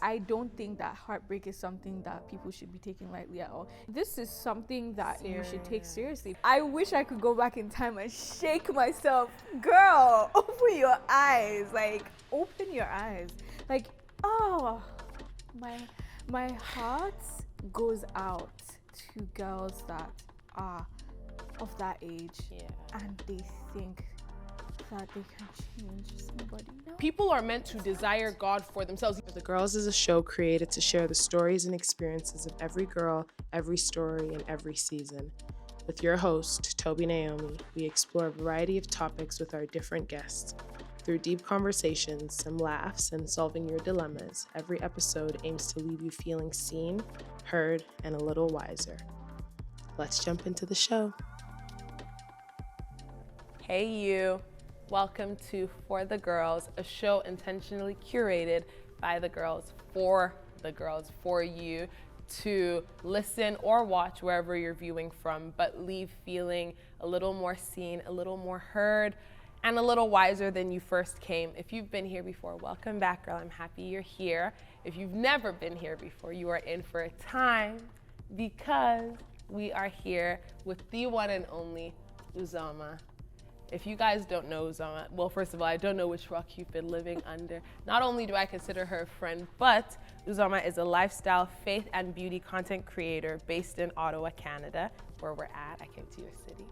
I don't think that heartbreak is something that people should be taking lightly at all. This is something that you should take seriously. I wish I could go back in time and shake myself. Girl, open your eyes. Like, open your eyes. Like, oh, my heart goes out to girls that are of that age and they think that they can change somebody. No. People are meant to desire God for themselves. The Girls is a show created to share the stories and experiences of every girl, every story, and every season. With your host, Toby Naomi, we explore a variety of topics with our different guests. Through deep conversations, some laughs, and solving your dilemmas, every episode aims to leave you feeling seen, heard, and a little wiser. Let's jump into the show. Hey you, welcome to For the Girls, a show intentionally curated by the girls, for you to listen or watch wherever you're viewing from, but leave feeling a little more seen, a little more heard, and a little wiser than you first came. If you've been here before, welcome back, girl. I'm happy you're here. If you've never been here before, you are in for a time because we are here with the one and only Uzoma. If you guys don't know Uzoma, well, first of all, I don't know which rock you've been living under. Not only do I consider her a friend, but Uzoma is a lifestyle, faith, and beauty content creator based in Ottawa, Canada, where we're at. I came to your city.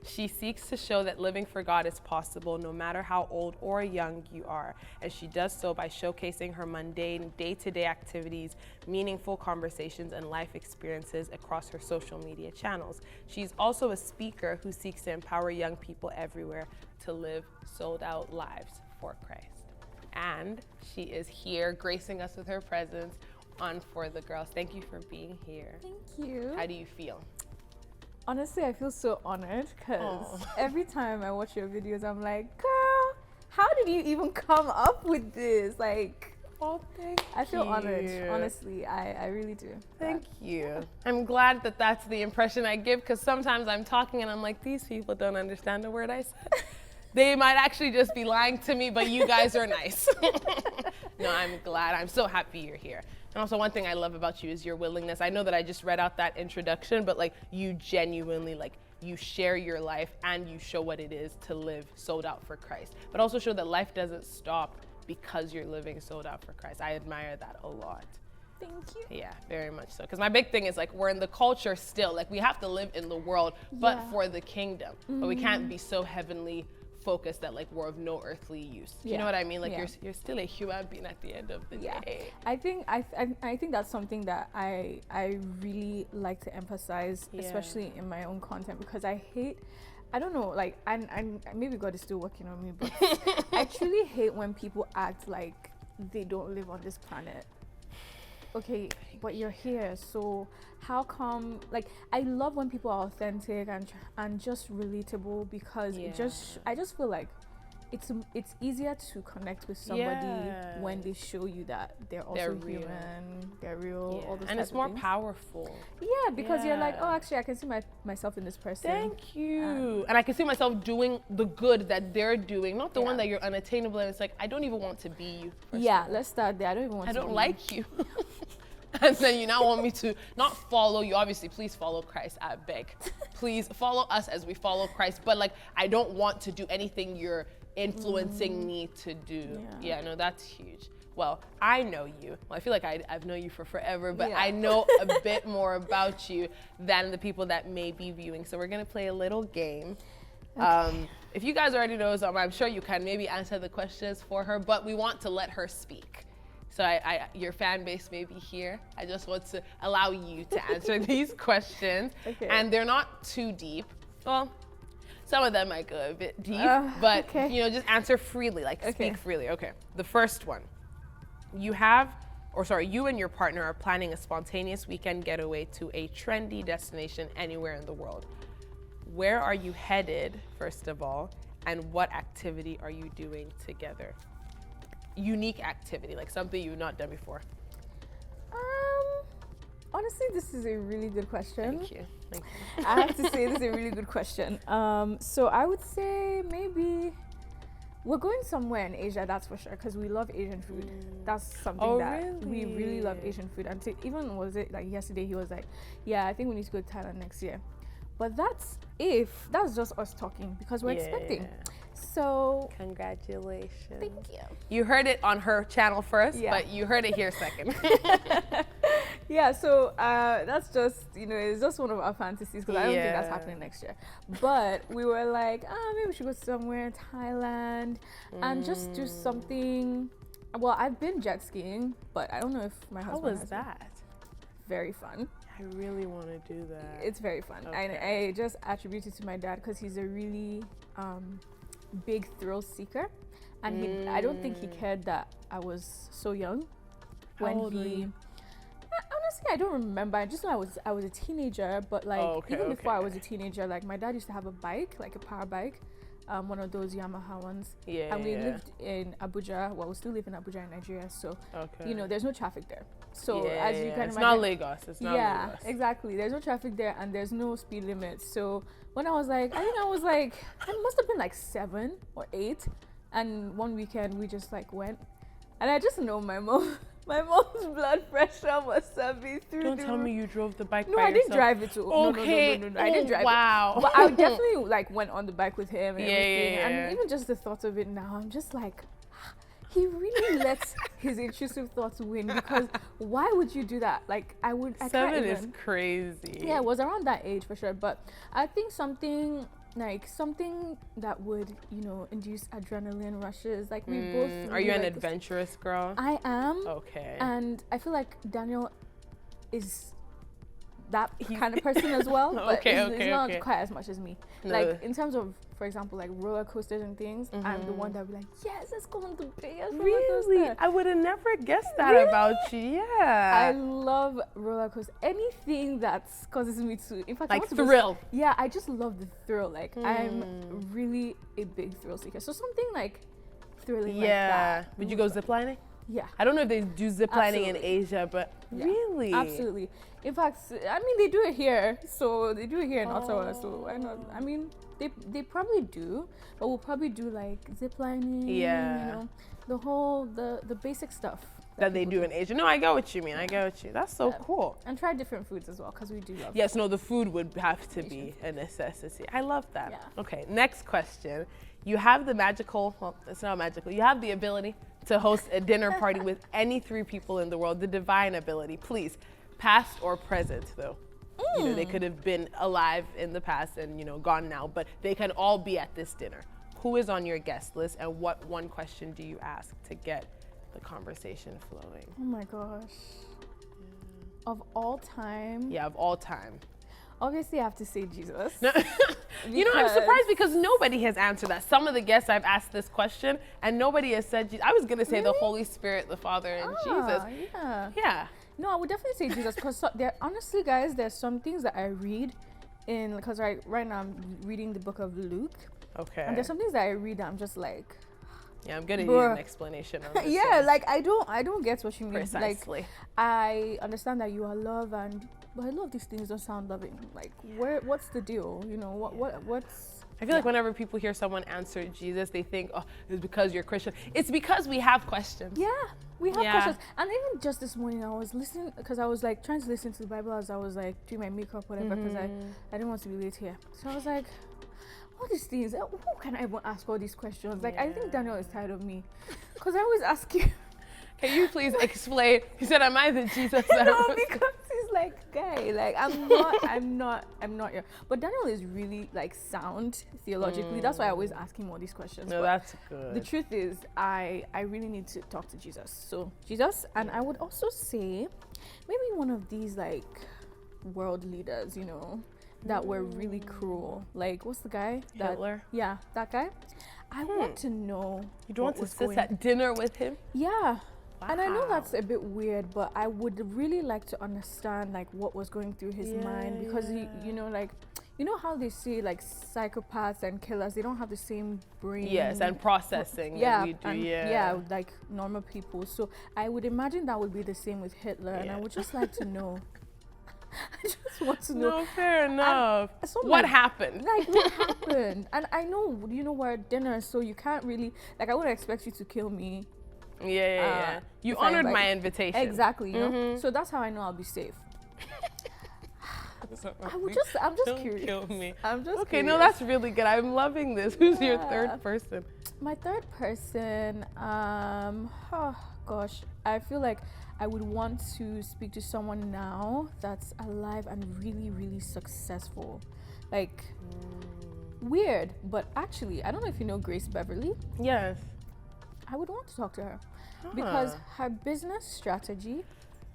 She seeks to show that living for God is possible no matter how old or young you are. And she does so by showcasing her mundane, day-to-day activities, meaningful conversations, and life experiences across her social media channels. She's also a speaker who seeks to empower young people everywhere to live sold-out lives for Christ. And she is here gracing us with her presence on For the Girls. Thank you for being here. Thank you. How do you feel? Honestly, I feel so honored because every time I watch your videos, I'm like, girl, how did you even come up with this? Like, I feel honored. Honestly, I really do. Thank you. I'm glad that that's the impression I give, because sometimes I'm talking and I'm like, these people don't understand a word I said. They might actually just be lying to me, but you guys are nice. No, I'm glad. I'm so happy you're here. And also, one thing I love about you is your willingness. I know that I just read out that introduction, but like, you genuinely, like, you share your life and you show what it is to live sold out for Christ, but also show that life doesn't stop because you're living sold out for Christ. I admire that a lot. Thank you. Yeah, very much so. Because my big thing is, like, we're in the culture still. Like, we have to live in the world, but for the kingdom. But we can't be so heavenly focused that, like, we're of no earthly use. You know what I mean? Like, you're still a human being at the end of the day. I think that's something that I really like to emphasize, especially in my own content, because I don't know, like, and maybe God is still working on me, but I truly hate when people act like they don't live on this planet. Okay, but you're here, so how come? Like, I love when people are authentic and just relatable, because I just feel like it's easier to connect with somebody when they show you that they're also human, they're real, all those and it's more powerful. Yeah, because you're like, oh, actually, I can see myself in this person. Thank you. And I can see myself doing the good that they're doing, not the one that you're unattainable. And it's like, I don't even want to be you. Let's start there. I don't even want to be you. I don't like you. And then you now want me to not follow you. Obviously, please follow Christ, I beg. Please follow us as we follow Christ. But, like, I don't want to do anything you're influencing me to do. Yeah, no, that's huge. Well, I know you. Well, I feel like I've known you for forever, but I know a bit more about you than the people that may be viewing. So we're going to play a little game. Okay. If you guys already know Uzoma, I'm sure you can maybe answer the questions for her, but we want to let her speak. So your fan base may be here. I just want to allow you to answer these questions. Okay. And they're not too deep. Well, some of them might go a bit deep, but you know, just answer freely, like speak freely. Okay, the first one. You and your partner are planning a spontaneous weekend getaway to a trendy destination anywhere in the world. Where are you headed, first of all, and what activity are you doing together? Unique activity, like something you've not done before. Honestly, this is a really good question. Thank you. I have to say, this is a really good question. So I would say maybe We're going somewhere in Asia, that's for sure, because we love Asian food. That's something that we really love Asian food. And even was it like yesterday, he was like, yeah, I think we need to go to Thailand next year. But that's just us talking, because we're expecting. So congratulations. Thank you. You heard it on her channel first, but you heard it here second. Yeah, so that's just, it's just one of our fantasies, because I don't think that's happening next year. But we were like, maybe we should go somewhere in Thailand and just do something. Well, I've been jet skiing, but I don't know if my husband How was that? Very fun. I really want to do that. It's very fun. Okay. And I just attribute it to my dad, because he's a really big thrill seeker. And I don't think he cared that I was so young. How old were you? Honestly, I don't remember. I just know I was a teenager, but like even before I was a teenager, like my dad used to have a bike, like a power bike, one of those Yamaha ones. And we lived in Abuja. Well, we still live in Abuja in Nigeria, so there's no traffic there. So as you can imagine, it's not Lagos. It's not Lagos. Yeah, exactly. There's no traffic there, and there's no speed limit. So when I was like, I must have been like 7 or 8, and one weekend we just like went, and I just know my mom's blood pressure must have been through. Don't tell me you drove the bike. No, by I yourself. didn't drive it. Okay. No, I didn't drive it. Wow. But I definitely like went on the bike with him and everything. Yeah. And even just the thought of it now, I'm just like, he really lets his intrusive thoughts win, because why would you do that? Like I 7 is crazy. Yeah, it was around that age for sure. But I think something that would, induce adrenaline rushes. Like we both. Are you an adventurous girl? I am. Okay. And I feel like Daniel is that kind of person as well, but it's not quite as much as me. No. Like in terms of, for example, like roller coasters and things, I'm the one that would be like, yes, let's go on the biggest roller coaster. Really? I would have never guessed that about you. Yeah. I love roller coasters. Anything that causes me to, in fact, like thrill. I just love the thrill. Like I'm really a big thrill seeker. So something like thrilling like that. Would you go ziplining? Yeah. I don't know if they do ziplining in Asia, but really? Absolutely. In fact, I mean, they do it here. So they do it here in Ottawa. So why not? I mean, they probably do, but we'll probably do like ziplining. Yeah. The whole, the basic stuff. That they do in Asia. No, I get what you mean. I get what you. That's so cool. And try different foods as well, because we do love. Yes, no, the food would have to be a necessity. I love that. Yeah. Okay, next question. You have the magical, well, it's not magical. You have the ability to host a dinner party with any 3 people in the world. The divine ability, please, past or present, though. They could have been alive in the past and gone now, but they can all be at this dinner. Who is on your guest list, and what one question do you ask to get the conversation flowing? Oh my gosh. Of all time? Yeah, of all time. Obviously, I have to say Jesus. No. I'm surprised because nobody has answered that. Some of the guests I've asked this question, and nobody has said Jesus. I was going to say the Holy Spirit, the Father, and Jesus. Yeah. No, I would definitely say Jesus, because honestly, guys, there's some things that I read because right now I'm reading the book of Luke. Okay. And there's some things that I read that I'm just like, yeah, I'm gonna need an explanation on this. Yeah, like I don't get what you mean. Precisely. Like I understand that you are love, but a lot of these things don't sound loving. Like what's the deal? What's I feel like whenever people hear someone answer Jesus, they think, oh, it's because you're Christian. It's because we have questions. Yeah, we have questions. And even just this morning, I was listening, because I was like trying to listen to the Bible as I was like doing my makeup, whatever, because I didn't want to be late here. So I was like, all these things, who can I even ask all these questions? Like, I think Daniel is tired of me, because I always ask you. Can you please explain? He said, am I the Jesus? No, because he's like, guy, like I'm not your. But Daniel is really like sound theologically. That's why I always ask him all these questions. No, that's good. The truth is, I really need to talk to Jesus. So Jesus, and I would also say, maybe one of these like world leaders, that were really cruel. Like, what's the guy? Hitler. Yeah, that guy. I want to know. You don't want to sit at dinner with him? Yeah. Wow. And I know that's a bit weird, but I would really like to understand like what was going through his mind, because he, how they say like psychopaths and killers, they don't have the same brain. Yes, and processing. Yeah, that we do, like normal people. So I would imagine that would be the same with Hitler, and I would just like to know. I just want to know. No, fair enough. So What happened? Like, what happened? And I know, we're at dinner, so you can't really, like, I wouldn't expect you to kill me. Yeah. You if I honored invite my you. invitation. Exactly, you know? So that's how I know I'll be safe. I'm just Don't curious. kill me. I'm just Okay, curious. no, that's really good. I'm loving this. Who's your third person? My third person, oh gosh, I feel like I would want to speak to someone now that's alive and really, really successful. Like, weird, but actually, I don't know if you know Grace Beverly. Yes. I would want to talk to her because her business strategy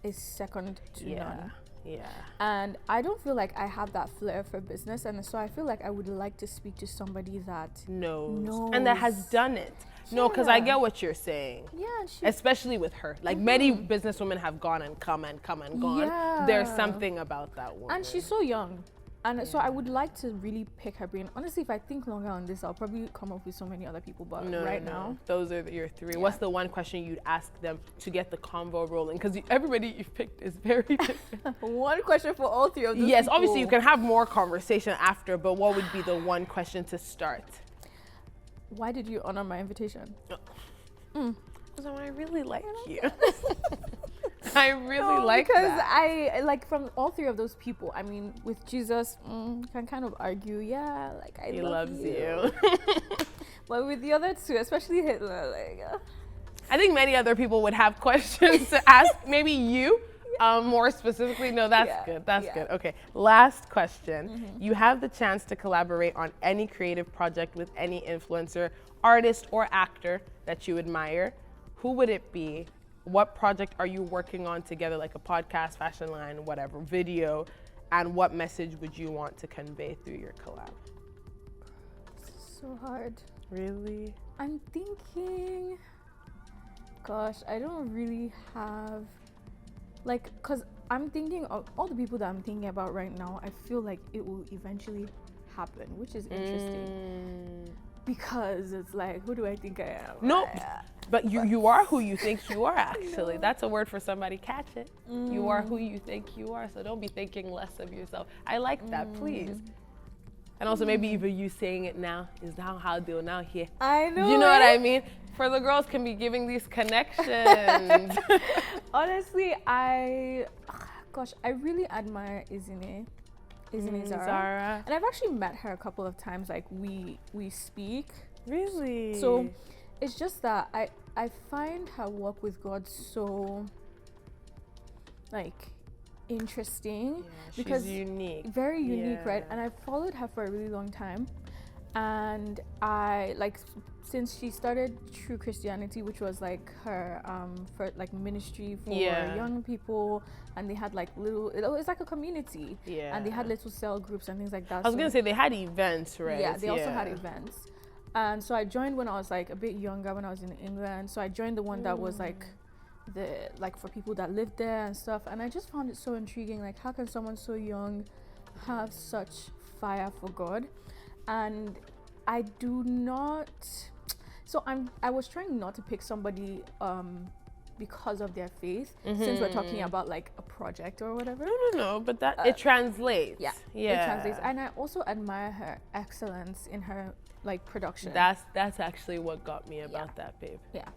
is second to none. Yeah. And I don't feel like I have that flair for business, and so I feel like I would like to speak to somebody that knows. And that has done it. No, because I get what you're saying. Yeah, especially with her. Like many businesswomen have gone and come and gone. Yeah. There's something about that woman. And she's so young. And so I would like to really pick her brain. Honestly, if I think longer on this, I'll probably come up with so many other people. But now, those are your three. What's the one question you'd ask them to get the convo rolling? Because everybody you've picked is very different. One question for all three of those Yes, people. obviously you can have more conversation after, but what would be the one question to start? Why did you honor my invitation? Because I really like you. I really like because that. I like from all three of those people. I mean, with Jesus, can kind of argue, like he loves you. But with the other two, especially Hitler, like. I think many other people would have questions to ask. Maybe you, more specifically. No, that's good. That's good. Okay. Last question. You have the chance to collaborate on any creative project with any influencer, artist, or actor that you admire. Who would it be? What project are you working on together, like a podcast, fashion line, whatever, video, and what message would you want to convey through your collab? So hard. Really? I'm thinking, gosh, I don't really have, like, because I'm thinking of all the people that I'm thinking about right now, I feel like it will eventually happen, which is interesting. Because it's like, who do I think I am? No, but you are who you think you are, actually. That's a word for somebody. Catch it. You are who you think you are, so don't be thinking less of yourself. I like that, please. And also maybe even you saying it now is now how they'll now hear. I know. You know what I mean? For the girls can be giving these connections. Honestly, I really admire Izine Zara. And I've actually met her a couple of times, like we speak. Really? So it's just that I find her work with God so like interesting, because she's unique. Very unique, right? And I followed her for a really long time, and I like since she started True Christianity, which was like her for like ministry for young people, and they had like it was like a community, and they had little cell groups and things like that. I was gonna say they had events, right? Yeah, they also had events, and so I joined when I was like a bit younger, when I was in England. So I joined the one that was like for people that lived there and stuff, and I just found it so intriguing. Like, how can someone so young have such fire for God? And I do not. So I was trying not to pick somebody because of their faith, since we're talking about like a project or whatever. No, but that it translates. Yeah, it translates. And I also admire her excellence in her like production. That's actually what got me about that, babe. Yeah.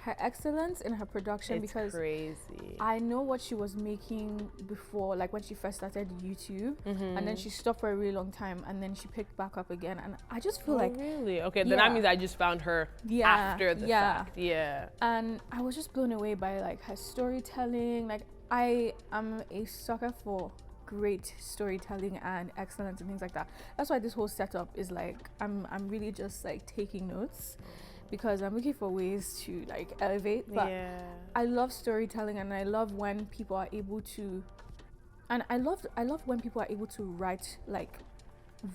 Her excellence in her production, because crazy. I know what she was making before, like when she first started YouTube, and then she stopped for a really long time, and then she picked back up again, and I just feel like really okay. Then that means I just found her after the fact. Yeah. And I was just blown away by like her storytelling. Like, I am a sucker for great storytelling and excellence and things like that. That's why this whole setup is like I'm really just like taking notes, because I'm looking for ways to like elevate. But I love storytelling, and I love when people are able to, and I love when people are able to write like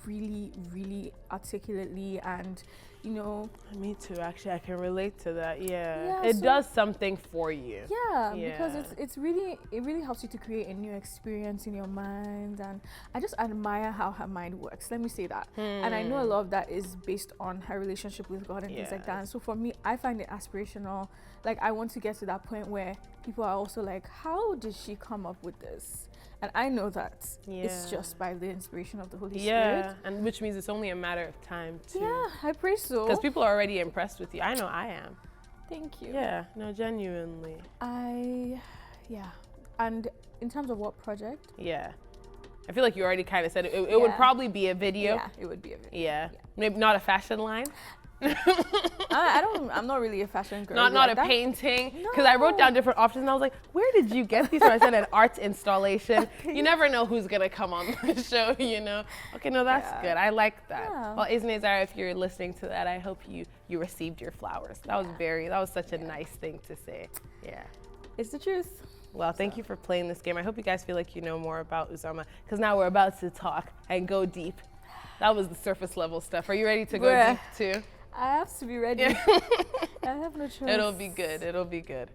really, really articulately, and you know. Me too, actually. I can relate to that. It does something for you. Because it really helps you to create a new experience in your mind, and I just admire how her mind works. Let me say that. And I know a lot of that is based on her relationship with God and things like that. And so for me, I find it aspirational. Like, I want to get to that point where people are also like, how did she come up with this? And I know that it's just by the inspiration of the Holy Spirit. And which means it's only a matter of time too. Yeah, I pray so. Because people are already impressed with you. I know I am. Thank you. Yeah, no, genuinely. And in terms of what project? Yeah. I feel like you already kind of said it. It would probably be a video. Yeah, it would be a video. Yeah. Maybe not a fashion line. I'm not really a fashion girl. Not like a that. painting. Because I wrote down different options and I was like, where did you get these from? I said an art installation. You never know who's going to come on the show, you know? Okay, no, that's good. I like that. Yeah. Well, Isne Zara, if you're listening to that, I hope you received your flowers. That was such a nice thing to say. Yeah. It's the truth. Well, thank you for playing this game. I hope you guys feel like you know more about Uzoma, because now we're about to talk and go deep. That was the surface level stuff. Are you ready to go deep too? I have to be ready. I have no choice. It'll be good. It'll be good.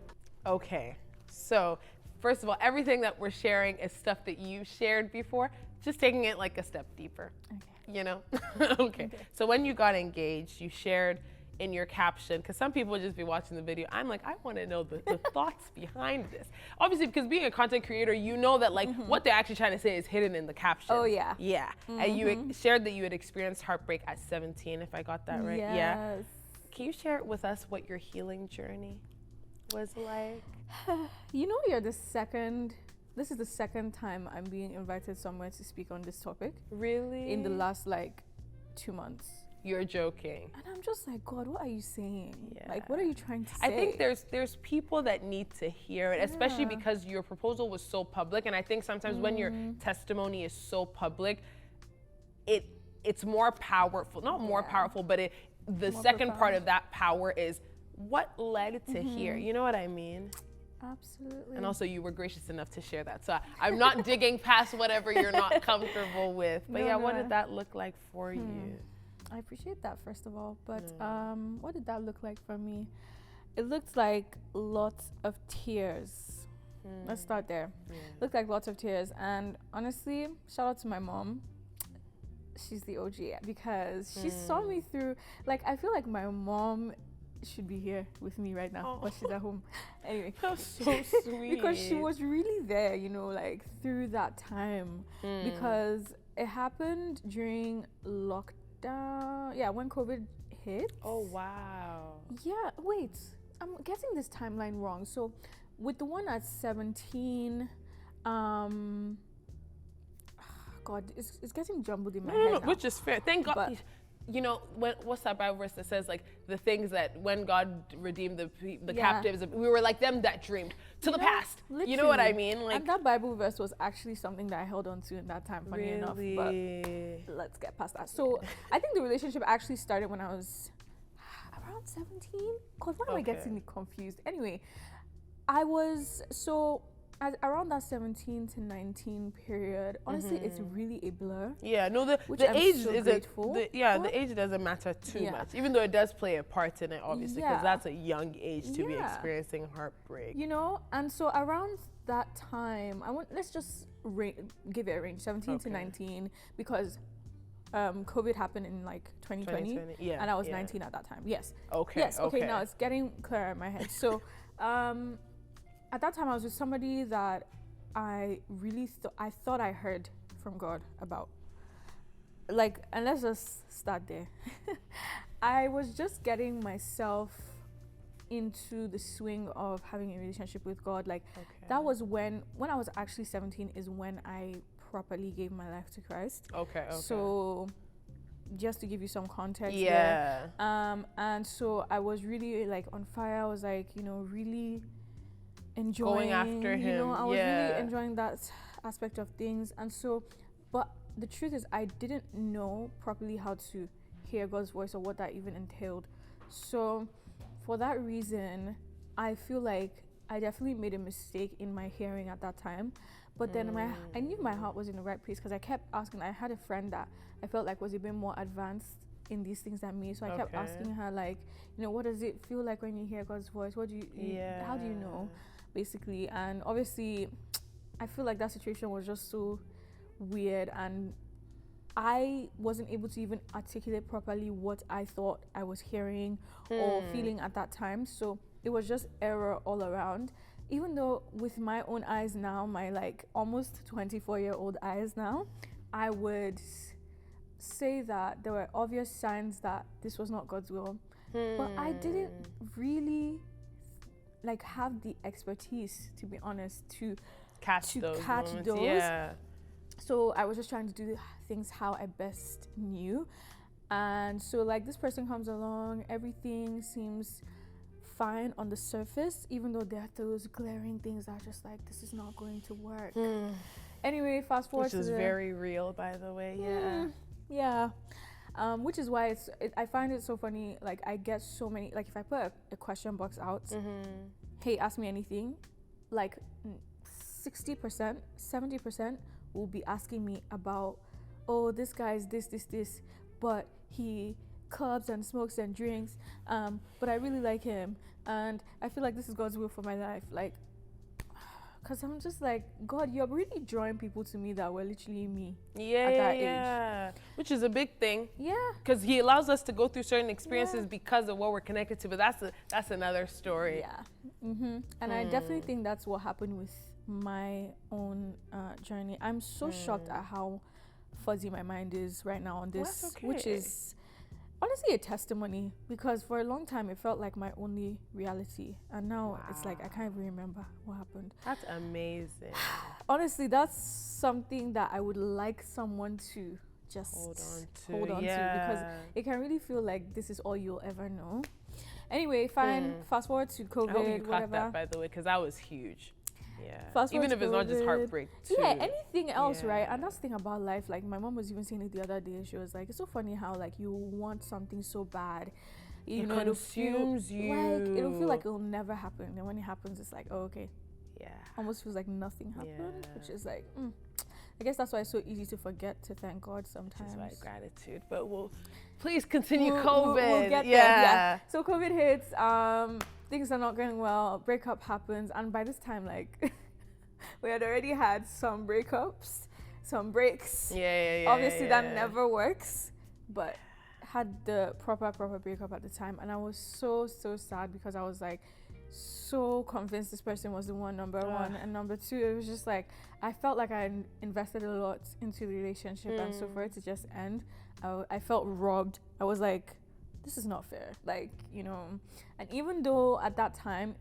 Okay. So, first of all, everything that we're sharing is stuff that you shared before, just taking it like a step deeper. Okay. You know? Okay. So, when you got engaged, you shared in your caption, because some people would just be watching the video. I'm like, I want to know the thoughts behind this. Obviously, because being a content creator, you know that like what they're actually trying to say is hidden in the caption. Oh yeah. Yeah. And you shared that you had experienced heartbreak at 17, if I got that right. Yes. Yeah. Can you share with us what your healing journey was like? You know, this is the second time I'm being invited somewhere to speak on this topic. Really? In the last like 2 months. You're joking. And I'm just like, God, what are you saying? Yeah. Like, what are you trying to say? I think there's people that need to hear it, especially because your proposal was so public. And I think sometimes when your testimony is so public, it's more powerful. Not more powerful, but the more second profound part of that power is what led to here. You know what I mean? Absolutely. And also, you were gracious enough to share that. So I'm not digging past whatever you're not comfortable with. But what did that look like for you? I appreciate that, first of all. But what did that look like for me? It looked like lots of tears. Let's start there. Looked like lots of tears. And honestly, shout out to my mom. She's the OG because she saw me through. Like, I feel like my mom should be here with me right now, but she's at home. Anyway. That's so sweet. Because she was really there, you know, like through that time. Because it happened during lockdown. When COVID hit. Oh wow. Yeah, wait, I'm getting this timeline wrong. So with the one at 17, God, it's getting jumbled in my head now. Which is fair. Thank God. But, you know, what's that Bible verse that says like the things that when God redeemed the captives, we were like them that dreamed to the past. Literally. You know what I mean? Like, and that Bible verse was actually something that I held on to in that time, funny enough. But let's get past that. So I think the relationship actually started when I was around 17. Because why am I getting confused? Anyway, I was around that 17 to 19 period, honestly, it's really a blur. Yeah, no, the age the age doesn't matter too much, even though it does play a part in it, obviously, because that's a young age to be experiencing heartbreak. You know, and so around that time, let's just give it a range, 17 to 19, because COVID happened in like 2020 and I was 19 at that time. Yes. Okay. Now it's getting clearer in my head. So, at that time, I was with somebody that I really thought I heard from God about. Like, and let's just start there. I was just getting myself into the swing of having a relationship with God. Like, that was when I was actually 17 is when I properly gave my life to Christ. Okay. So, just to give you some context. Yeah. There, and so I was really like on fire. I was like, you know, really enjoying going after him. You know, I was really enjoying that aspect of things. And so, but the truth is I didn't know properly how to hear God's voice or what that even entailed. So for that reason, I feel like I definitely made a mistake in my hearing at that time. But then I knew my heart was in the right place because I kept asking. I had a friend that I felt like was a bit more advanced in these things than me. So I kept asking her, like, you know, what does it feel like when you hear God's voice? What do you how do you know? Basically. And obviously I feel like that situation was just so weird and I wasn't able to even articulate properly what I thought I was hearing or feeling at that time. So it was just error all around. even though with my own eyes now, my like almost 24-year-old eyes now, I would say that there were obvious signs that this was not God's will. But I didn't really like have the expertise, to be honest, to catch those. Yeah. So I was just trying to do things how I best knew. And so like this person comes along, everything seems fine on the surface, even though there are those glaring things that are just like, this is not going to work. Anyway, fast forward which is very real, by the way. Which is why I find it so funny. Like I get so many, like if I put a question box out, hey, ask me anything, like 60%, 70% will be asking me about, oh, this guy is this, but he clubs and smokes and drinks, but I really like him, and I feel like this is God's will for my life. Like, because I'm just like, God, you're really drawing people to me that were literally me at that age. Which is a big thing. Yeah. Because he allows us to go through certain experiences because of what we're connected to, but that's another story. Yeah. And I definitely think that's what happened with my own journey. I'm so shocked at how fuzzy my mind is right now on this, which is honestly a testimony, because for a long time it felt like my only reality, and now it's like I can't even remember what happened. That's amazing. Honestly, that's something that I would like someone to just hold on to, because it can really feel like this is all you'll ever know. Anyway, fine. Fast forward to COVID. I hope you caught that, by the way, because that was huge. Yeah. Even if it's not just heartbreak too. Yeah, anything else, right? And that's the thing about life. Like my mom was even saying it the other day. She was like, it's so funny how like you want something so bad, you know, consumes you. Like it'll feel like it'll never happen. And when it happens, it's like, oh, okay. Yeah. Almost feels like nothing happened, which is like, I guess that's why it's so easy to forget to thank God sometimes. Which is why gratitude. But we'll please continue COVID. We'll get there. Yeah. So COVID hits. Things are not going well. Breakup happens, and by this time, like, we had already had some breakups, some breaks. Obviously, that never works, but had the proper breakup at the time, and I was so sad, because I was like so convinced this person was the one, number one, and number two, it was just like I felt like I invested a lot into the relationship, and so for it to just end, I felt robbed. I was like, this is not fair, like, you know. And even though at that time,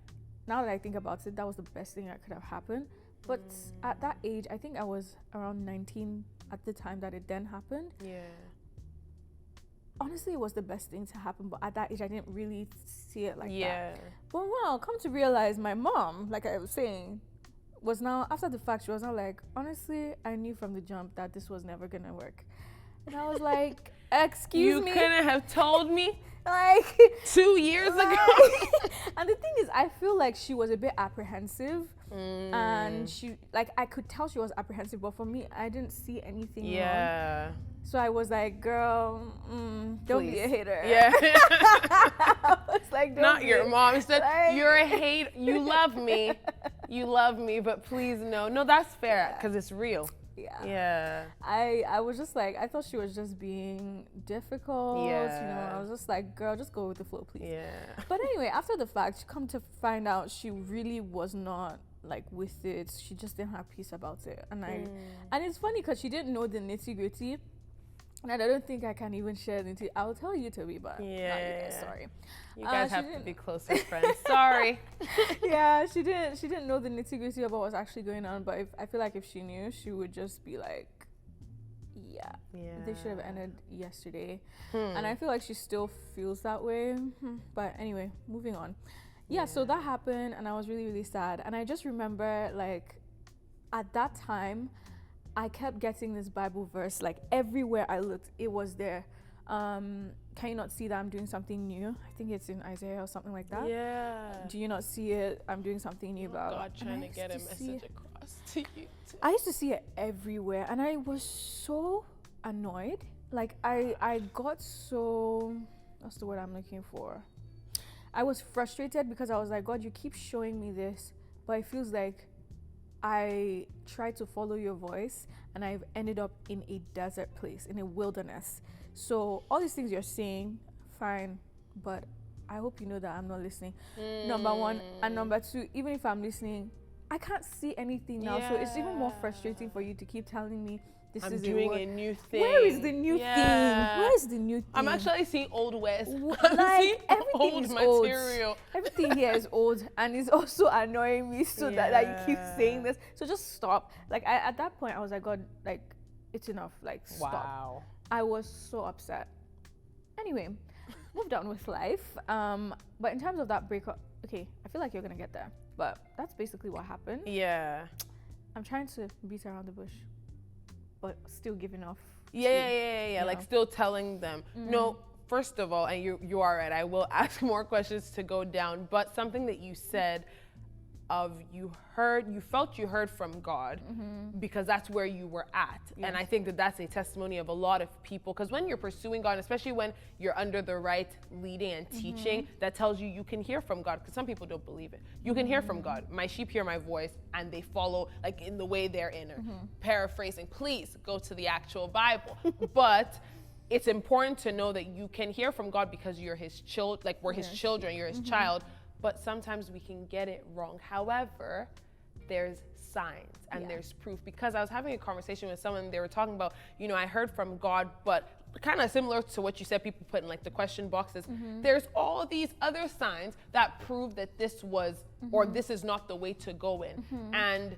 now that I think about it, that was the best thing that could have happened, but at that age, I think I was around 19 at the time that it then happened. Honestly, it was the best thing to happen, but at that age I didn't really see it like that. But well, come to realize, my mom, like I was saying, was now, after the fact, she was now like, honestly, I knew from the jump that this was never gonna work. And I was like, excuse me? You couldn't have told me like 2 years ago. And the thing is, I feel like she was a bit apprehensive, and she, like, I could tell she was apprehensive, but for me, I didn't see anything wrong. So I was like, girl, don't be a hater. I was like, not your mom. Instead, like, you're a hater. You love me. You love me, but please no, that's fair, because it's real. I was just like, I thought she was just being difficult. You know, I was just like, girl, just go with the flow, please. But anyway, after the fact, come to find out, she really was not like with it. She just didn't have peace about it, and and it's funny because she didn't know the nitty-gritty. And I don't think I can even share the nitty. I'll tell you, Toby, but not you guys, sorry. You guys have to be closer friends. Sorry. She didn't know the nitty-gritty about what's actually going on, but I feel like if she knew, she would just be like, they should have ended yesterday. And I feel like she still feels that way. But anyway, moving on. So that happened, and I was really, really sad. And I just remember, like, at that time, I kept getting this Bible verse, like everywhere I looked, it was there. Can you not see that I'm doing something new? I think it's in Isaiah or something like that. Do you not see it? I'm doing something new about God trying to get a message across to you too. I used to see it everywhere, and I was so annoyed. Like I got so, what's the word I'm looking for? I was frustrated, because I was like, God, you keep showing me this, but it feels like I tried to follow your voice, and I've ended up in a desert place, in a wilderness. So all these things you're saying, fine, but I hope you know that I'm not listening. Number one. And number two, even if I'm listening, I can't see anything now. So it's even more frustrating for you to keep telling me this I'm is doing a new thing. Where is the new thing? Where is the new thing? I'm actually seeing old West. Like everything is material. old. Everything here is old, and it's also annoying me so that you keep saying this. So just stop. Like at that point, I was like, God, like it's enough. Like stop. Wow. I was so upset. Anyway, moved on with life. But in terms of that breakup, okay, I feel like you're gonna get there. But that's basically what happened. Yeah. I'm trying to beat around the bush, but still giving off. Yeah. Like still telling them. No, first of all, and you are right, I will ask more questions to go down, but something that you said of you felt you heard from God because that's where you were at. Yeah. And I think that that's a testimony of a lot of people, because when you're pursuing God, especially when you're under the right leading and teaching, that tells you can hear from God, because some people don't believe it. You can hear from God. My sheep hear my voice and they follow like in the way they're in. Paraphrasing, please go to the actual Bible. But it's important to know that you can hear from God because you're his child, like we're his children, you're his child. But sometimes we can get it wrong. However, there's signs and there's proof, because I was having a conversation with someone, they were talking about, I heard from God, but kind of similar to what you said, people put in like the question boxes, there's all these other signs that prove that this was, or this is not the way to go in. And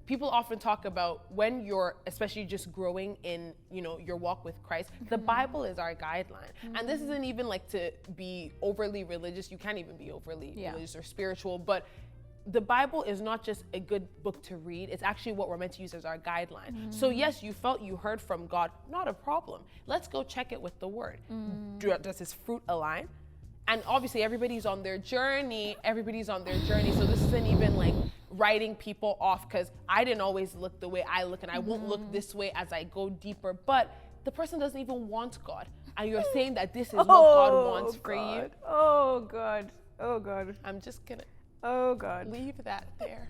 people often talk about when you're, especially just growing in, your walk with Christ, the Bible is our guideline. And this isn't even like to be overly religious. You can't even be overly religious or spiritual, but the Bible is not just a good book to read. It's actually what we're meant to use as our guideline. So yes, you felt you heard from God, not a problem. Let's go check it with the word. Does his fruit align? And obviously everybody's on their journey. So this isn't even like writing people off, because I didn't always look the way I look, and I won't look this way as I go deeper. But the person doesn't even want God, and you're saying that this is what God wants for you. Oh God. I'm just gonna leave that there.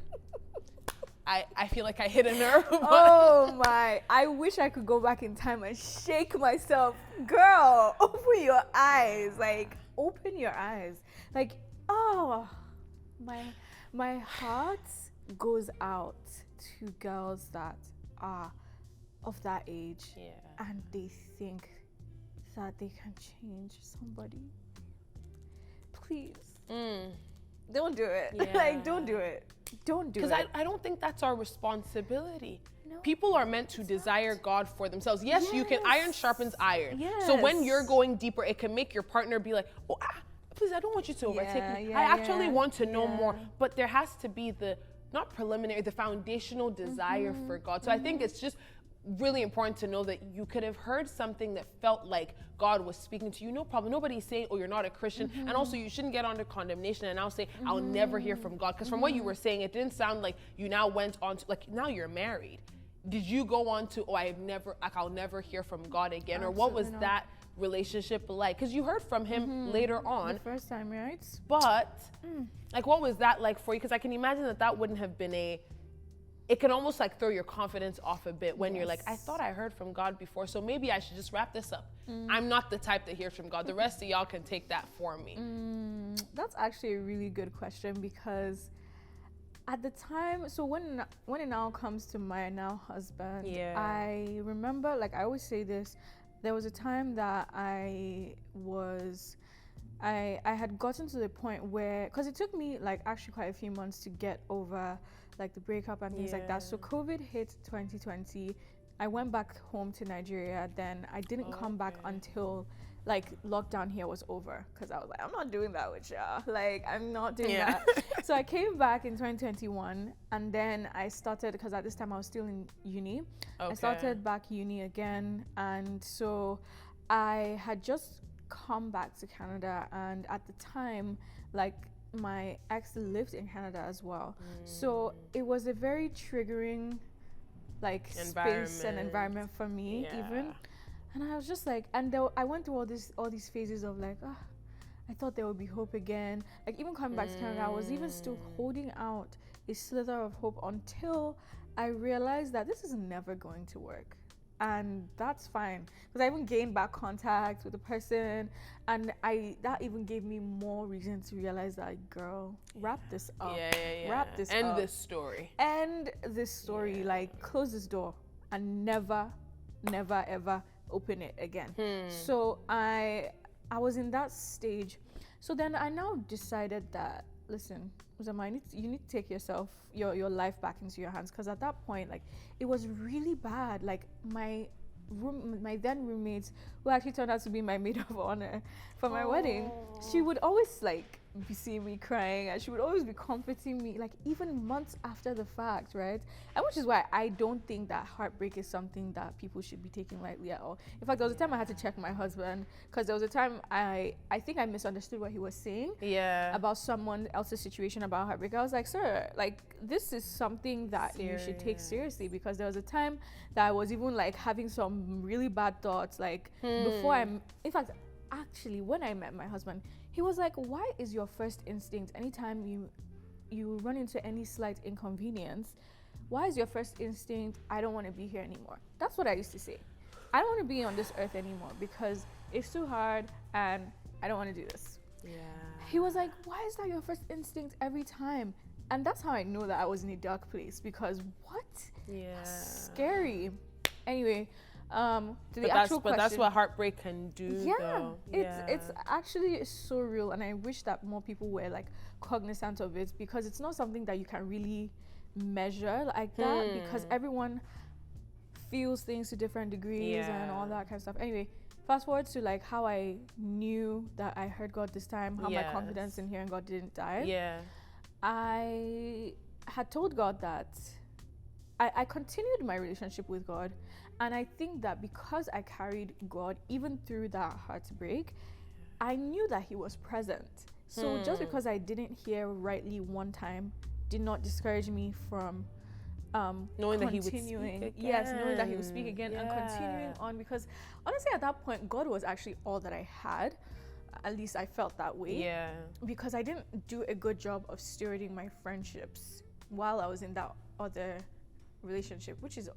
I feel like I hit a nerve. Oh my, I wish I could go back in time and shake myself. Girl, open your eyes. Like, open your eyes. Like, my heart goes out to girls that are of that age and they think that they can change somebody. Please. Don't do it. Like, don't do it. Don't do it. Because I don't think that's our responsibility. No. People are meant to desire God for themselves. Yes, you can. Iron sharpens iron. Yes. So when you're going deeper, it can make your partner be like, please, I don't want you to overtake me. I actually want to know more. But there has to be the foundational desire for God. So I think it's just really important to know that you could have heard something that felt like God was speaking to you, no problem. Nobody's saying, you're not a Christian. And also, you shouldn't get under condemnation and now say, I'll never hear from God. Because from what you were saying, it didn't sound like you now went on to, like, now you're married. Did you go on to, I'll never hear from God again? Absolutely. Or what was that relationship like? Because you heard from him later on. The first time, right? But, like, what was that like for you? Because I can imagine that wouldn't have been it can almost like throw your confidence off a bit when you're like, I thought I heard from God before, so maybe I should just wrap this up. I'm not the type that hears from God. The rest of y'all can take that for me. That's actually a really good question, because at the time, so when it now comes to my now husband, I remember, like I always say this, there was a time that I had gotten to the point where, because it took me like actually quite a few months to get over like the breakup and things like that. So COVID hit 2020. I went back home to Nigeria. Then I didn't come back until like lockdown here was over, because I was like, I'm not doing that with y'all. Like, I'm not doing that. So I came back in 2021, and then I started, because at this time I was still in uni. I started back uni again, and so I had just come back to Canada, and at the time, like, my ex lived in Canada as well. So it was a very triggering like space and environment for me even. And I was just like, and I went through all these phases of like, I thought there would be hope again. Like, even coming back to Canada, I was even still holding out a slither of hope until I realized that this is never going to work. and that's fine because I even gained back contact with the person, and that even gave me more reason to realize that, girl, wrap this up. Wrap this up. End this story. End this story. Like, close this door and never ever open it again. So I was in that stage. So then I now decided that, listen, Uzoma, you need to take your life back into your hands, because at that point, like, it was really bad. Like, my then roommates, who actually turned out to be my maid of honor for my wedding, she would always like see me crying, and she would always be comforting me, like, even months after the fact, right? And which is why I don't think that heartbreak is something that people should be taking lightly at all. In fact, there was a time I had to check my husband, because there was a time I think I misunderstood what he was saying about someone else's situation about heartbreak. I was like, sir, like, this is something that you should take seriously, because there was a time that I was even like having some really bad thoughts, like before in fact, actually, when I met my husband, he was like, why is your first instinct, anytime you run into any slight inconvenience, why is your first instinct, I don't want to be here anymore? That's what I used to say. I don't want to be on this earth anymore because it's too hard and I don't want to do this. He was like, why is that your first instinct every time? And that's how I know that I was in a dark place, because what? Scary. Anyway, to the actual question. But that's what heartbreak can do, though. It's actually so real, and I wish that more people were like cognizant of it, because it's not something that you can really measure like that, because everyone feels things to different degrees and all that kind of stuff. Anyway, fast forward to like how I knew that I heard God this time, how my confidence in hearing God didn't die. I had told God that I continued my relationship with God. And I think that because I carried God even through that heartbreak, I knew that He was present. So just because I didn't hear rightly one time did not discourage me from knowing that He would speak again. Yes, knowing that He would speak again and continuing on. Because honestly, at that point, God was actually all that I had. At least I felt that way. Because I didn't do a good job of stewarding my friendships while I was in that other relationship, which is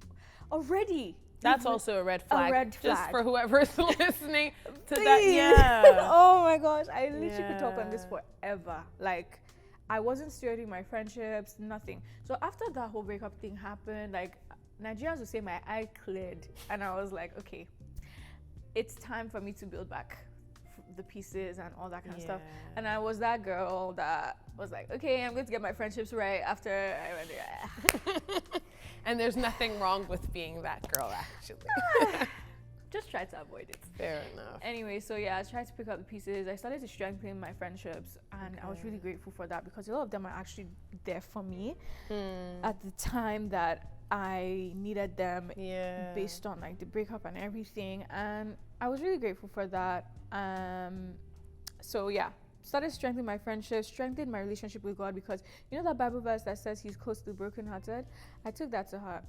already... That's also a red flag. A red flag. Just for whoever's listening to that. Oh my gosh, I literally could talk on this forever. Like, I wasn't stewarding my friendships, nothing. So after that whole breakup thing happened, like, Nigerians would say my eye cleared, and I was like, okay, it's time for me to build back the pieces and all that kind of stuff. And I was that girl that was like, okay, I'm going to get my friendships right after I went there. And there's nothing wrong with being that girl, actually. Just try to avoid it. Fair enough. Anyway, so yeah, I tried to pick up the pieces. I started to strengthen my friendships, and I was really grateful for that, because a lot of them are actually there for me at the time that I needed them, based on like the breakup and everything. And I was really grateful for that. So yeah, started strengthening my friendships, strengthened my relationship with God, because you know that Bible verse that says He's close to the brokenhearted? I took that to heart.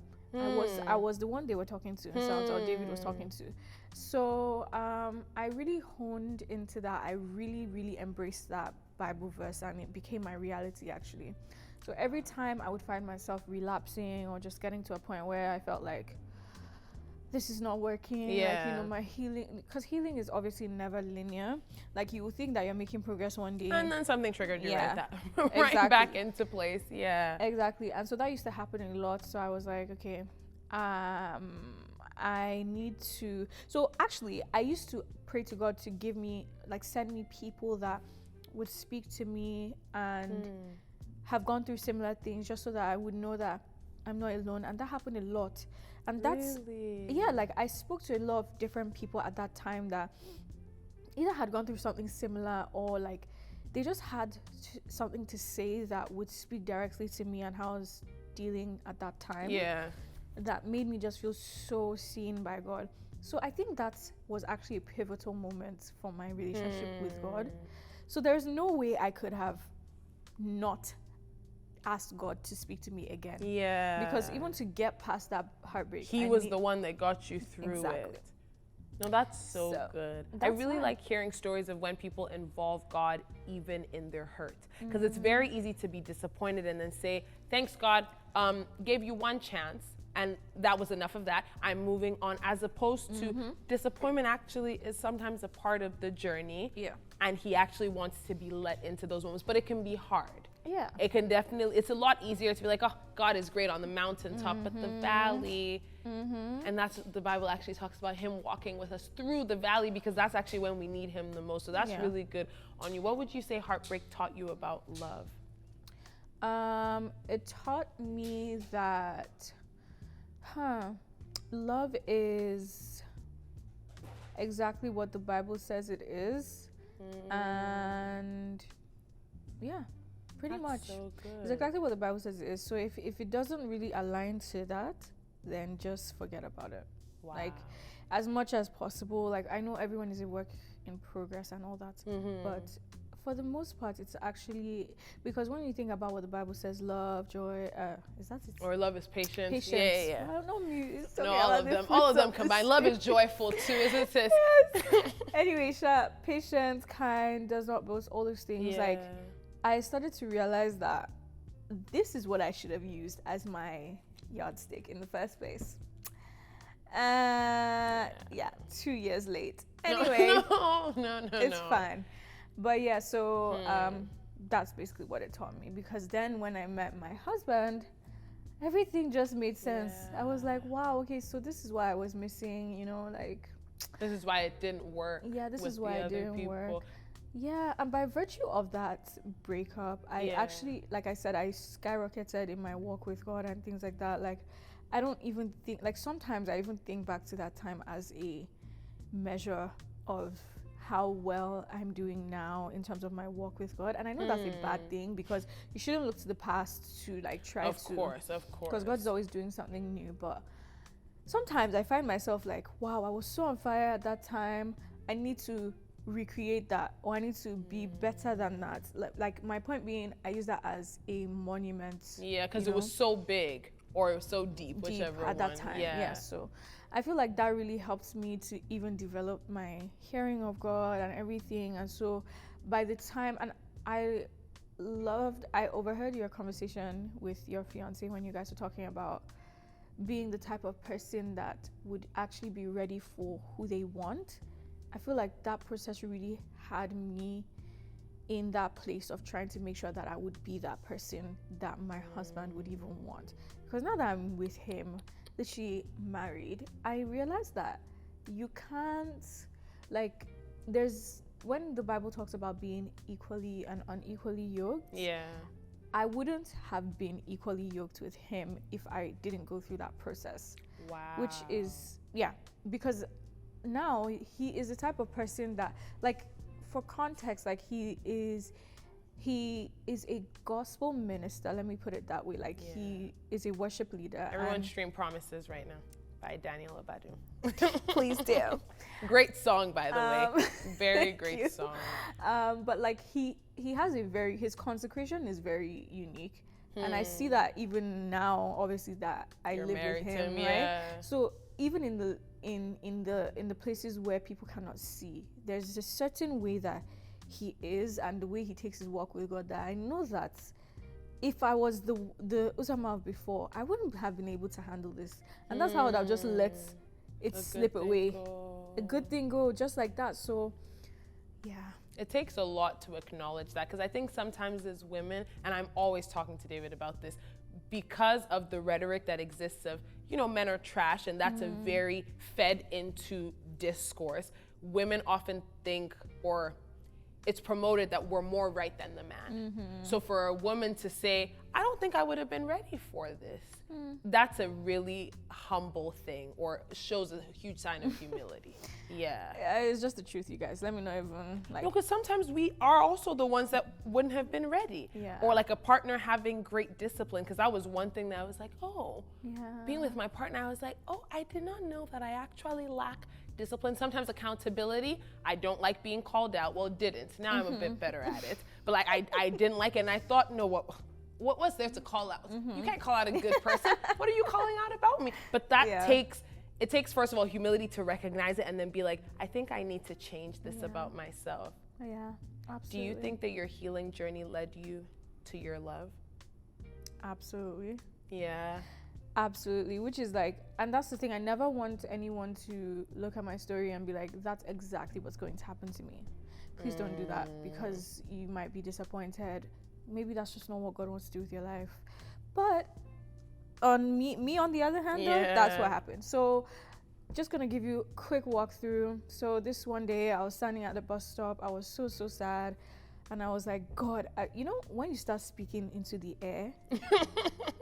I was the one they were talking to in Psalms, or David was talking to. So I really honed into that. I really embraced that Bible verse, and it became my reality, actually. So every time I would find myself relapsing or just getting to a point where I felt like this is not working, like, you know, my healing, because healing is obviously never linear. Like, you would think that you're making progress one day, and then something triggered you like that. Right back into place. Exactly. And so that used to happen a lot. So I was like, okay, I need to. So actually, I used to pray to God to give me, like, send me people that would speak to me and have gone through similar things, just so that I would know that I'm not alone. And that happened a lot. And that's, like, I spoke to a lot of different people at that time that either had gone through something similar, or like they just had something to say that would speak directly to me and how I was dealing at that time. That made me just feel so seen by God. So I think that was actually a pivotal moment for my relationship with God. So there's no way I could have not asked God to speak to me again. Because even to get past that heartbreak, He was the one that got you through it. No, that's so good. I really like hearing stories of when people involve God even in their hurt, because it's very easy to be disappointed and then say, thanks God, gave you one chance, and that was enough of that. I'm moving on, as opposed to disappointment actually is sometimes a part of the journey. Yeah. And he actually wants to be let into those moments, but it can be hard. Yeah. It can definitely, it's a lot easier to be like, oh, God is great on the mountaintop, but the valley, and that's what the Bible actually talks about, him walking with us through the valley, because that's actually when we need him the most. So that's really good on you. What would you say heartbreak taught you about love? It taught me that, love is exactly what the Bible says it is. And yeah, pretty much. So good. It's exactly what the Bible says it is. So if it doesn't really align to that, then just forget about it. Wow. Like, as much as possible, like, I know everyone is a work in progress and all that, but for the most part, it's actually, because when you think about what the Bible says, love, joy, is that it? Or love is patience. Patience. Yeah. I don't know me. It's No, okay, all of them combined. Love is joyful too, isn't it? Yes. Anyway, patience, kind, does not boast, all those things. Like, I started to realize that this is what I should have used as my yardstick in the first place. Yeah, 2 years late. Anyway, No, it's fine. But yeah, so that's basically what it taught me, because then when I met my husband, everything just made sense. I was like, wow, okay, so this is why I was missing, you know, like, this is why it didn't work. Yeah, this with is why the it other didn't people. work. Yeah, and by virtue of that breakup, I actually, like I said, I skyrocketed in my walk with God and things like that. Like, I don't even think, like, sometimes I even think back to that time as a measure of how well I'm doing now in terms of my walk with God. And I know that's a bad thing, because you shouldn't look to the past to, like, try to. Of course. Because God's always doing something new. But sometimes I find myself like, wow, I was so on fire at that time. I need to recreate that, or I need to be better than that. Like my point being, I use that as a monument. Yeah, because it was so big, or it was so deep, whichever at that time. Yeah. So I feel like that really helped me to even develop my hearing of God and everything. And so by the time, and I overheard your conversation with your fiance when you guys were talking about being the type of person that would actually be ready for who they want. I feel like that process really had me in that place of trying to make sure that I would be that person that my husband would even want. Because now that I'm with him, literally married, I realized that you can't, like, when the Bible talks about being equally and unequally yoked, I wouldn't have been equally yoked with him if I didn't go through that process. Wow. Which is, because now he is the type of person that, like, for context, like, he is a gospel minister, let me put it that way. Like, he is a worship leader. Everyone stream Promises right now by Daniel Abadu. Please do. Great song, by the way. Very great song. But like, he has his consecration is very unique. And I see that even now, obviously, that You're live with him, right? So even in the places where people cannot see, there's a certain way that he is, and the way he takes his walk with God, that I know that if I was the Uzoma of before, I wouldn't have been able to handle this. And that's how I would have just let it slip away. A good thing go, just like that. So, yeah. It takes a lot to acknowledge that, because I think sometimes as women, and I'm always talking to David about this, because of the rhetoric that exists of, men are trash, and that's a very fed into discourse. Women often think, or it's promoted, that we're more right than the man. So for a woman to say, I don't think I would have been ready for this, that's a really humble thing, or shows a huge sign of humility. It's just the truth, you guys. Let me know even, like... No, because sometimes we are also the ones that wouldn't have been ready. Or like a partner having great discipline, because that was one thing that I was like, being with my partner, I was like, I did not know that I actually lack discipline. Sometimes accountability, I don't like being called out. Well, didn't. Now I'm a bit better at it. But like, I didn't like it, and I thought, no, what was there to call out? You can't call out a good person. What are you calling out about me? But that takes, first of all, humility to recognize it, and then be like, I think I need to change this about myself. Yeah, absolutely. Do you think that your healing journey led you to your love? Absolutely. Yeah. Absolutely, which is like, and that's the thing, I never want anyone to look at my story and be like, that's exactly what's going to happen to me. Please don't do that, because you might be disappointed. Maybe that's just not what God wants to do with your life. But on me on the other hand, though, that's what happened. So just gonna give you a quick walkthrough. So this one day I was standing at the bus stop. I was so sad, and I was like, God, you know when you start speaking into the air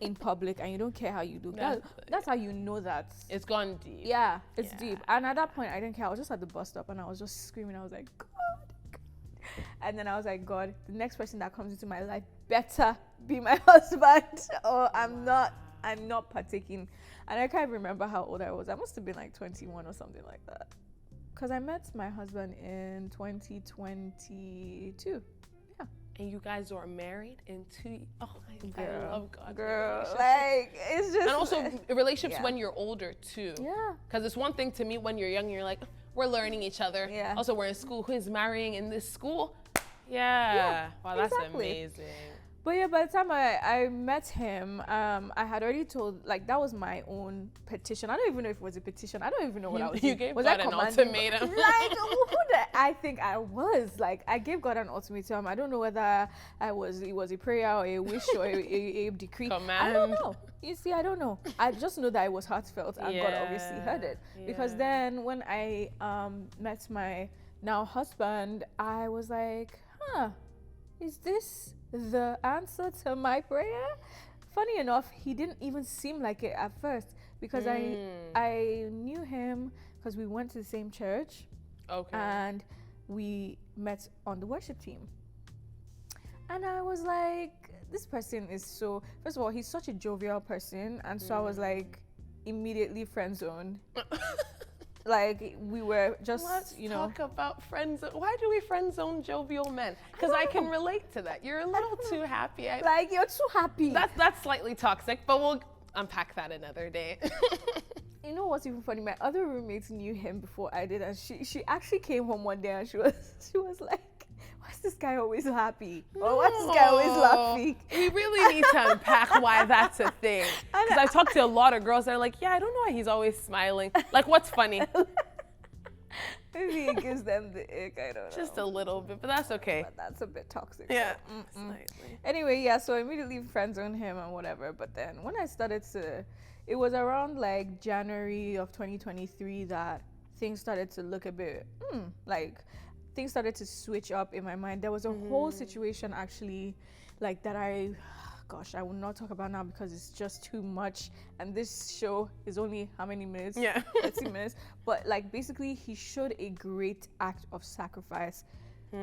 in public and you don't care how you look, that's how you know that it's gone deep. Yeah, it's deep. And at that point I didn't care. I was just at the bus stop and I was just screaming. I was like, God. And then I was like, God, the next person that comes into my life better be my husband, or I'm not partaking. And I can't remember how old I was. I must have been like 21 or something like that, because I met my husband in 2022. Yeah. And you guys were married in 2 I love God. Girl, like, it's just, and also relationships when you're older too. Yeah. Because it's one thing to meet when you're young, you're like, we're learning each other. Yeah. Also, we're in school. Who is marrying in this school? Yeah. Wow, that's amazing. But yeah, by the time I met him, I had already told, like, that was my own petition. I don't even know if it was a petition. I don't even know what I was doing. You gave was God an ultimatum. Like, who did I think I was? Like, I gave God an ultimatum. I don't know whether it was a prayer or a wish or a decree. Command. I don't know. You see, I don't know. I just know that it was heartfelt, and God obviously heard it. Because then when I met my now husband, I was like, is this the answer to my prayer? Funny enough, he didn't even seem like it at first, because I knew him because we went to the same church. Okay. And we met on the worship team. And I was like, this person is so, first of all, he's such a jovial person, and so I was like immediately friend zoned. Like, we were just, Let's talk about friends. Why do we friend zone jovial men? Because I can relate to that. You're a little too happy. Like, you're too happy. That's slightly toxic, but we'll unpack that another day. You know what's even funny? My other roommates knew him before I did, and she actually came home one day and she was like, why is this guy always happy? Or why is this guy always laughing? We really need to unpack why that's a thing. Because I've talked to a lot of girls that are like, yeah, I don't know why he's always smiling. Like, what's funny? Maybe it gives them the ick, I don't know. Just a little bit, but that's okay. But that's a bit toxic. Yeah. So, anyway, so I immediately friend zoned him and whatever. But then when I started to, it was around like January of 2023 that things started to look a bit, like, things started to switch up in my mind. There was a whole situation actually, like, that I will not talk about now because it's just too much. And this show is only how many minutes? 30 minutes. But like, basically, he showed a great act of sacrifice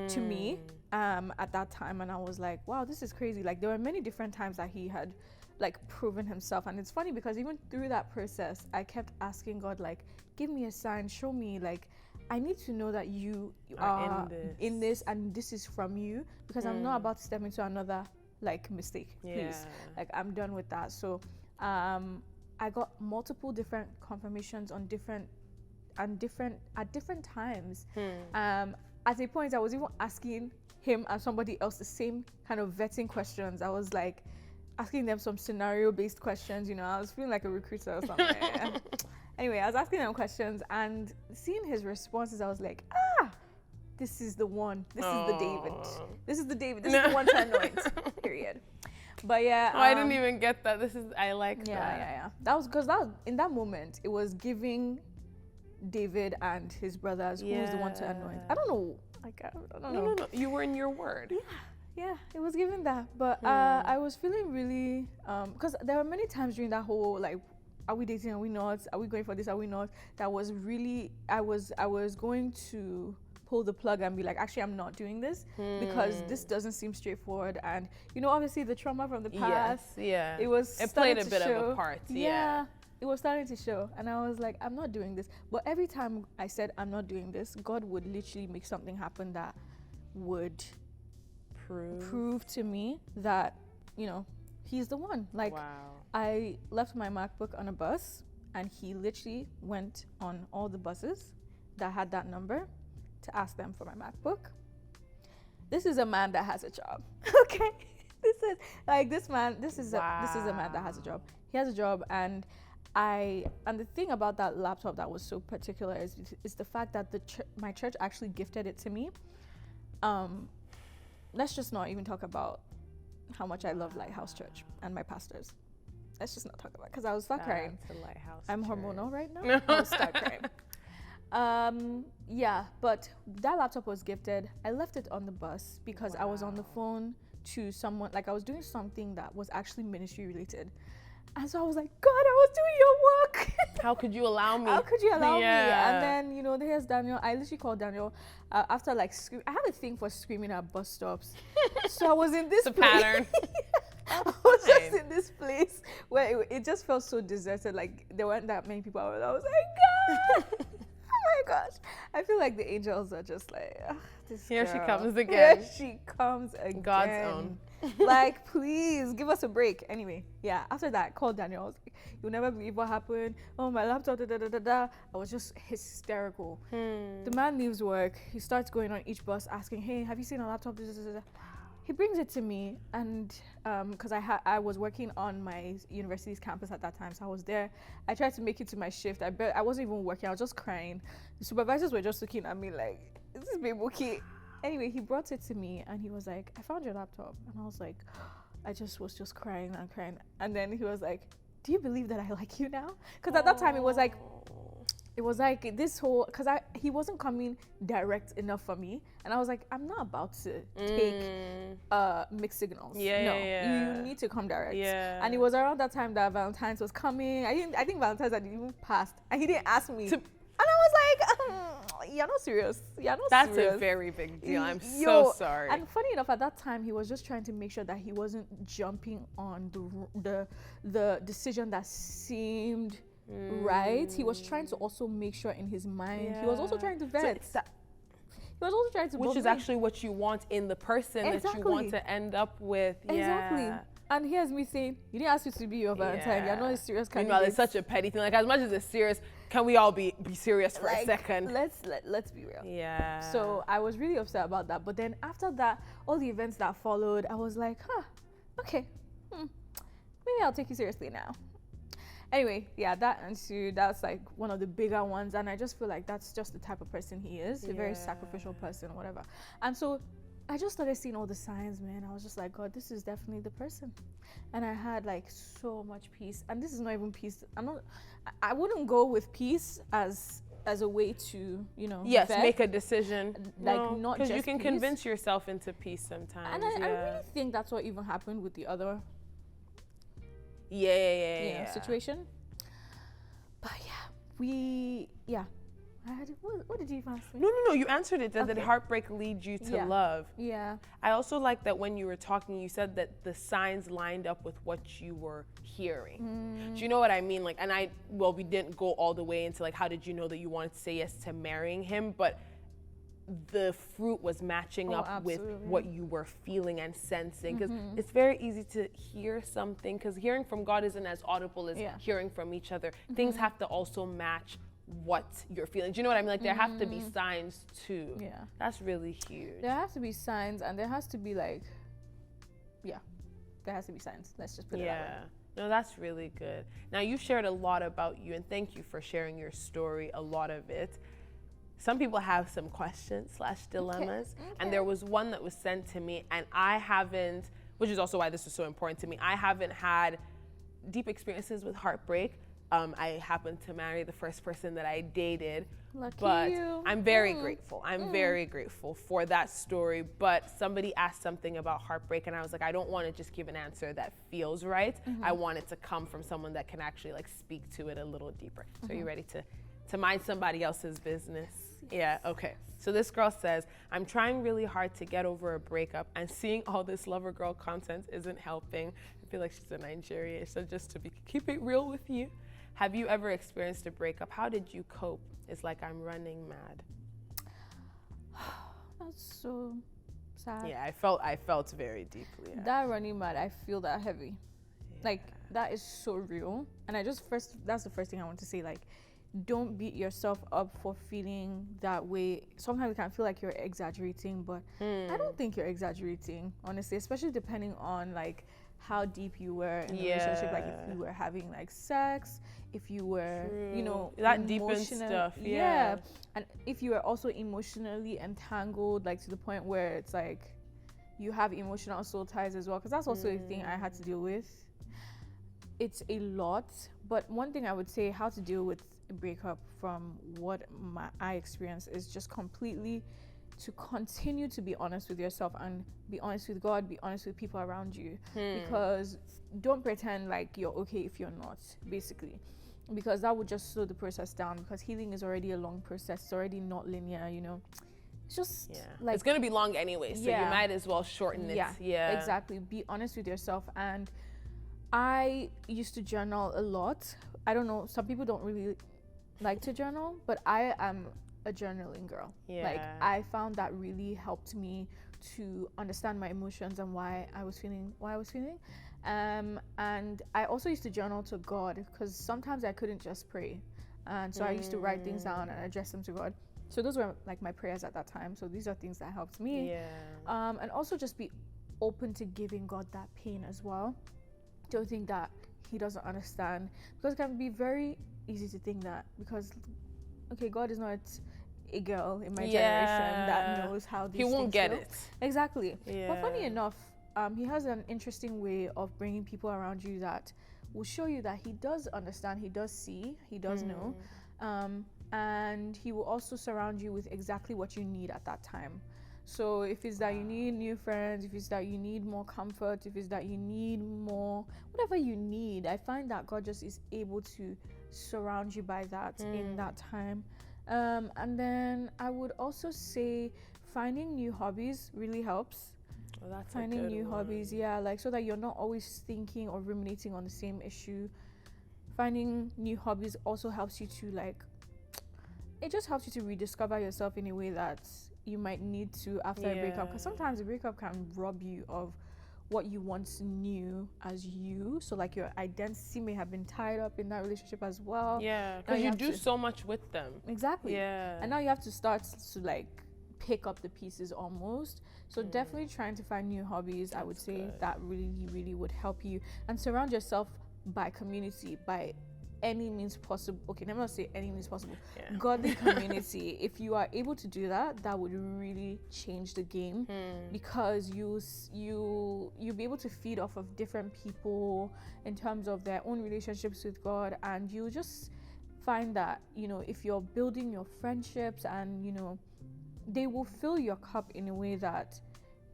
to me at that time. And I was like, wow, this is crazy. Like, there were many different times that he had like proven himself. And it's funny because even through that process, I kept asking God, like, give me a sign, show me, like, I need to know that you are in this and this is from you, because I'm not about to step into another like mistake. Please, like, I'm done with that. So I got multiple different confirmations on different times. At a point, I was even asking him and somebody else the same kind of vetting questions. I was like asking them some scenario-based questions. I was feeling like a recruiter or something. Anyway, I was asking them questions and seeing his responses, I was like, this is the one. This is the David. This is the David. This is the one to anoint. Period. But yeah. I didn't even get that. I like that. Yeah. That was because in that moment, it was giving David and his brothers who was the one to anoint. I don't know. Like, I don't know. No. You were in your word. Yeah, it was giving that. But I was feeling really, because there were many times during that whole, like, are we dating? Are we not? Are we going for this? Are we not? That was really, I was going to pull the plug and be like, actually, I'm not doing this because this doesn't seem straightforward. And, obviously the trauma from the past. Yes, It played a bit of a part. Yeah. It was starting to show. And I was like, I'm not doing this. But every time I said, I'm not doing this, God would literally make something happen that would prove to me that, he's the one. Like, wow. I left my MacBook on a bus, and he literally went on all the buses that had that number to ask them for my MacBook. This is a man that has a job. Okay? This is this. Like this man, this is a man that has a job. He has a job, and the thing about that laptop that was so particular is the fact that my church actually gifted it to me. Let's just not even talk about how much I love Lighthouse Church and my pastors. Let's just not talk about it, because I will start crying. I'm hormonal right now. I'll start crying. Yeah, but that laptop was gifted. I left it on the bus because I was on the phone to someone, like I was doing something that was actually ministry related. And so I was like, God, I was doing your work. How could you allow me? How could you allow me? And then, there's Daniel. I literally called Daniel after like I have a thing for screaming at bus stops. So I was in this pattern. I was just in this place where it just felt so deserted. Like there weren't that many people. I was like, God, oh my gosh. I feel like the angels are just like, this Here girl. she comes again. Here she comes again. God's own. Like, please give us a break. Anyway, yeah. After that, I called Daniel. I was like, you'll never believe what happened. Oh, my laptop. Da, da, da, da, da. I was just hysterical. The man leaves work. He starts going on each bus asking, hey, have you seen a laptop? Da, da, da, da. He brings it to me, and because I was working on my university's campus at that time, so I was there. I tried to make it to my shift. I wasn't even working. I was just crying. The supervisors were just looking at me like, is this babe okay? Anyway, he brought it to me, and he was like, I found your laptop. And I was like, I was just crying and crying. And then he was like, do you believe that I like you now? Because at that time, it was like this whole, because he wasn't coming direct enough for me. And I was like, I'm not about to take mixed signals. You need to come direct. And it was around that time that Valentine's was coming. I think Valentine's had even passed. And he didn't ask me. And I was like, you're not serious. That's a very big deal. I'm so sorry. And funny enough, at that time, he was just trying to make sure that he wasn't jumping on the decision that seemed right. He was trying to also make sure in his mind. He was also trying to vet. He was also trying to, which is actually what you want in the person that you want to end up with. Exactly. And here's me saying, you didn't ask me to be your Valentine. You're not a serious candidate. Meanwhile, it's such a petty thing. Like, as much as it's serious, can we all be serious for a second? Let's be real. Yeah. So I was really upset about that. But then after that, all the events that followed, I was like, okay, maybe I'll take you seriously now. Anyway, yeah, that ensued. That's like one of the bigger ones. And I just feel like that's just the type of person he is, a very sacrificial person, whatever. And so I just started seeing all the signs, man. I was just like, God, this is definitely the person. And I had like so much peace. And this is not even peace. I wouldn't go with peace as a way to, vet. Make a decision. Like, not just because you can peace. Convince yourself into peace sometimes. And I really think that's what even happened with the other situation. But what did you even ask me? No, you answered it. Did heartbreak lead you to love? Yeah. I also like that when you were talking, you said that the signs lined up with what you were hearing. Do you know what I mean? Like, and we didn't go all the way into like, how did you know that you wanted to say yes to marrying him? But the fruit was matching up with what you were feeling and sensing, because it's very easy to hear something, because hearing from God isn't as audible as hearing from each other. Things have to also match what you're feeling. Do you know what I mean? Like, there have to be signs too. Yeah. That's really huge. There has to be signs, and there has to be like, there has to be signs. Let's just put it that way. No, that's really good. Now, you shared a lot about you, and thank you for sharing your story, a lot of it. Some people have some questions / dilemmas, and there was one that was sent to me, and I haven't, which is also why this was so important to me, I haven't had deep experiences with heartbreak. I happened to marry the first person that I dated. Lucky you. I'm very grateful. I'm very grateful for that story. But somebody asked something about heartbreak, and I was like, I don't want to just give an answer that feels right. I want it to come from someone that can actually like speak to it a little deeper. So are you ready to mind somebody else's business? Yeah, okay. So this girl says, I'm trying really hard to get over a breakup, and seeing all this lover girl content isn't helping. I feel like she's a Nigerian. So just to keep it real with you, have you ever experienced a breakup? How did you cope? It's like I'm running mad. That's so sad. Yeah, I felt very deeply. Yeah. That running mad, I feel that heavy. Like, that is so real. And that's the first thing I want to say. Like, don't beat yourself up for feeling that way. Sometimes it can feel like you're exaggerating, but I don't think you're exaggerating, honestly, especially depending on like how deep you were in the relationship. Like if you were having like sex, if you were, you know, that deep in stuff. Yeah. And if you were also emotionally entangled, like to the point where it's like you have emotional soul ties as well, because that's also a thing I had to deal with. It's a lot, but one thing I would say how to deal with a breakup from what I experienced is just completely to continue to be honest with yourself and be honest with God, be honest with people around you, because don't pretend like you're okay if you're not, basically, because that would just slow the process down, because healing is already a long process. It's already not linear, you know. It's just like it's gonna be long anyway, so you might as well shorten it. Yeah, exactly. Be honest with yourself. And I used to journal a lot. I don't know, some people don't really like to journal, but I am a journaling girl. Like I found that really helped me to understand my emotions and why I was feeling and I also used to journal to God, because sometimes I couldn't just pray, and so I used to write things down and address them to God. So those were like my prayers at that time. So these are things that helped me. And also just be open to giving God that pain as well. Don't think that he doesn't understand, because it can be very easy to think that because God is not a girl in my generation that knows how these things won't get feel. it. Exactly. But funny enough, he has an interesting way of bringing people around you that will show you that he does understand, he does see, he does know, and he will also surround you with exactly what you need at that time. So if it's that you need new friends, if it's that you need more comfort, if it's that you need more, whatever you need, I find that God just is able to surround you by that in that time. And then I would also say finding new hobbies really helps. Well, that's finding a good new one. hobbies, like so that you're not always thinking or ruminating on the same issue. Finding new hobbies also helps you to it just helps you to rediscover yourself in a way that you might need to after a breakup, because sometimes a breakup can rob you of what you once knew as you. So like your identity may have been tied up in that relationship as well. Because you do so much with them. Exactly. And now you have to start to like pick up the pieces almost. So definitely trying to find new hobbies. I would say that really would help you, and surround yourself by community, by any means possible. Okay, let me not say any means possible. Godly community. If you are able to do that, that would really change the game, because you'll be able to feed off of different people in terms of their own relationships with God, and you'll just find that, you know, if you're building your friendships, and you know, they will fill your cup in a way that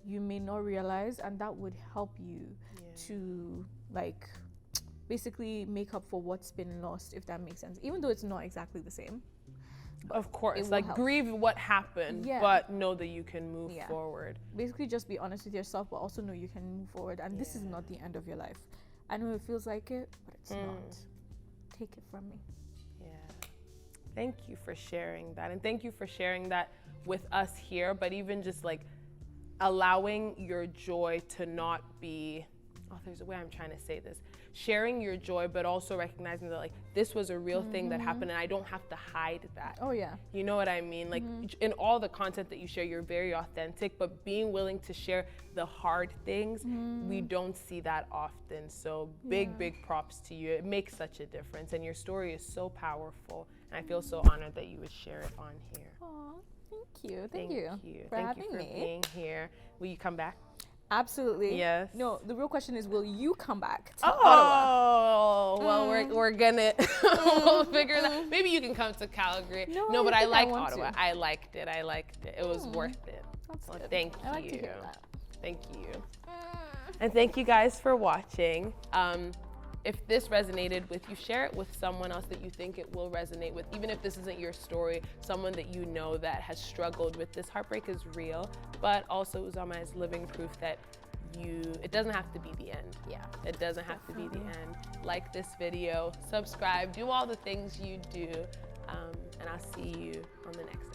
you may not realize, and that would help you to like basically make up for what's been lost, if that makes sense, even though it's not exactly the same. Of course, like grieve what happened, but know that you can move forward. Basically just be honest with yourself, but also know you can move forward, and this is not the end of your life. I know it feels like it, but it's not. Take it from me. Thank you for sharing that, and thank you for sharing that with us here, but even just like allowing your joy to not be, there's a way I'm trying to say this, sharing your joy, but also recognizing that like this was a real thing that happened, and I don't have to hide that. You know what I mean? Like in all the content that you share, you're very authentic, but being willing to share the hard things, we don't see that often. So big props to you. It makes such a difference, and your story is so powerful, and I feel so honored that you would share it on here. Thank you for Thank having you for me. being here. Will you come back? Absolutely. Yes. No, the real question is, will you come back to Ottawa? Well, we're gonna we'll figure that. Maybe you can come to Calgary. No, but I liked Ottawa. I liked it. It was worth it. That's good. Thank you. I like to hear that. Thank you. And thank you guys for watching. If this resonated with you, share it with someone else that you think it will resonate with. Even if this isn't your story, someone that you know that has struggled with this. Heartbreak is real, but also Uzoma is living proof that it doesn't have to be the end. It doesn't have to be the end. Like this video, subscribe, do all the things you do, and I'll see you on the next episode.